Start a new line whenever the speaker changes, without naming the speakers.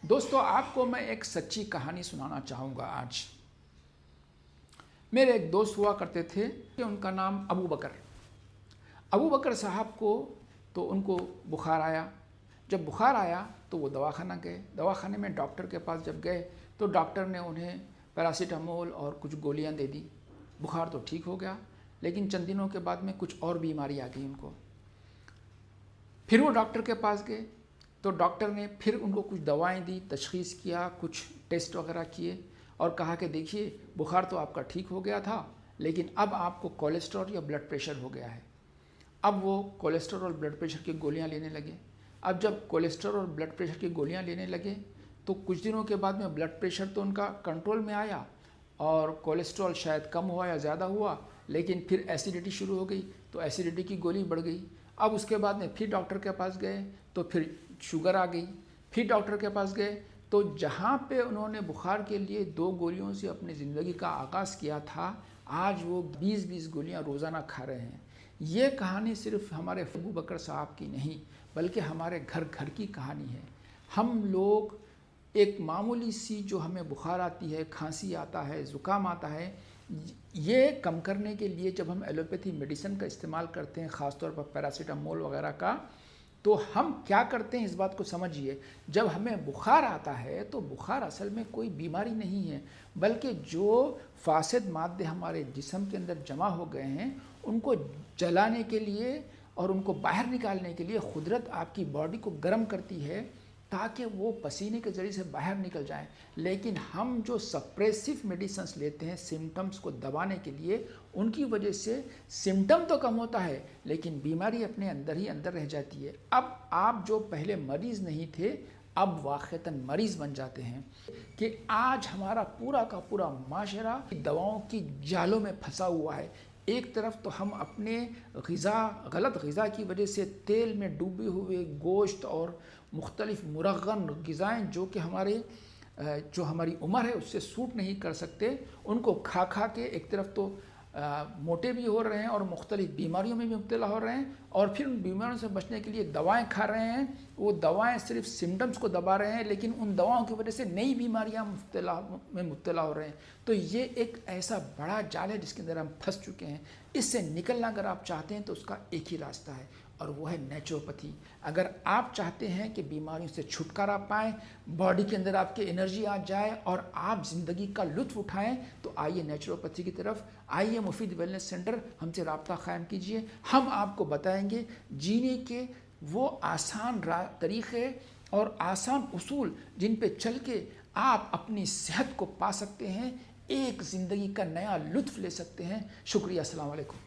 दोस्तों, आपको मैं एक सच्ची कहानी सुनाना चाहूँगा आज। मेरे एक दोस्त हुआ करते थे कि उनका नाम अबू बकर। अबू बकर साहब को तो उनको बुखार आया। जब बुखार आया तो वो दवाखाना गए। दवाखाने में डॉक्टर के पास जब गए तो डॉक्टर ने उन्हें पैरासीटामोल और कुछ गोलियां दे दी। बुखार तो ठीक हो गया, लेकिन चंद दिनों के बाद में कुछ और बीमारी आ गई उनको। फिर वो डॉक्टर के पास गए तो डॉक्टर ने फिर उनको कुछ दवाएं दी, तशख़ीस किया, कुछ टेस्ट वगैरह किए और कहा कि देखिए, बुखार तो आपका ठीक हो गया था, लेकिन अब आपको कोलेस्ट्रॉल या ब्लड प्रेशर हो गया है। अब वो कोलेस्ट्रॉल और ब्लड प्रेशर की गोलियां लेने लगे। अब जब कोलेस्ट्रॉल और ब्लड प्रेशर की गोलियां लेने लगे तो कुछ दिनों के बाद में ब्लड प्रेशर तो उनका कंट्रोल में आया और कोलेस्ट्रॉल शायद कम हुआ या ज़्यादा हुआ, लेकिन फिर एसिडिटी शुरू हो गई तो एसिडिटी की गोली बढ़ गई। अब उसके बाद में फिर डॉक्टर के पास गए तो फिर शुगर आ गई। फिर डॉक्टर के पास गए तो जहाँ पे उन्होंने बुखार के लिए 2 गोलियों से अपनी ज़िंदगी का आगाज़ किया था, आज वो 20-20 गोलियाँ रोज़ाना खा रहे हैं। ये कहानी सिर्फ हमारे अबू बकर साहब की नहीं, बल्कि हमारे घर घर की कहानी है। हम लोग एक मामूली सी जो हमें बुखार आती है, खांसी आता है, ज़ुकाम आता है, ये कम करने के लिए जब हम एलोपैथी मेडिसिन का इस्तेमाल करते हैं, ख़ासतौर पर पैरासीटामोल वगैरह का, तो हम क्या करते हैं इस बात को समझिए। जब हमें बुखार आता है तो बुखार असल में कोई बीमारी नहीं है, बल्कि जो फासिद मादे हमारे जिस्म के अंदर जमा हो गए हैं उनको जलाने के लिए और उनको बाहर निकालने के लिए कुदरत आपकी बॉडी को गर्म करती है ताकि वो पसीने के ज़रिए से बाहर निकल जाएं। लेकिन हम जो सप्रेसिव मेडिसिन्स लेते हैं सिम्टम्स को दबाने के लिए, उनकी वजह से सिम्टम तो कम होता है लेकिन बीमारी अपने अंदर ही अंदर रह जाती है। अब आप जो पहले मरीज़ नहीं थे, अब वाक़तन मरीज़ बन जाते हैं कि आज हमारा पूरा का पूरा माशरा दवाओं की जालों में फंसा हुआ है। एक तरफ तो हम अपने गलत ग़िज़ा की वजह से तेल में डूबे हुए गोश्त और मुख्तलिफ़ मुरग़्ग़न ग़िज़ाएँ जो कि जो हमारी उम्र है उससे सूट नहीं कर सकते, उनको खा खा के एक तरफ तो मोटे भी हो रहे हैं और मुख्तलिफ़ बीमारियों में भी मुब्तला हो रहे हैं, और फिर उन बीमारियों से बचने के लिए दवाएं खा रहे हैं। वो दवाएं सिर्फ सिम्टम्स को दबा रहे हैं, लेकिन उन दवाओं की वजह से नई बीमारियां मुब्तला हो रहे हैं। तो ये एक ऐसा बड़ा जाल है जिसके अंदर हम फंस चुके हैं। इससे निकलना अगर आप चाहते हैं तो उसका एक ही रास्ता है और वो है नेचुरोपैथी। अगर आप चाहते हैं कि बीमारियों से छुटकारा पाएँ, बॉडी के अंदर आपके एनर्जी आ जाए और आप ज़िंदगी का लुत्फ़ उठाएं, तो आइए नेचुरोपैथी की तरफ, आइए मुफीद वेलनेस सेंटर, हमसे रब्ता कायम कीजिए। हम आपको बताएंगे जीने के वो आसान तरीक़े और आसान उसूल जिन पे चल के आप अपनी सेहत को पा सकते हैं, एक ज़िंदगी का नया लुत्फ़ ले सकते हैं। शुक्रिया, अस्सलाम वालेकुम।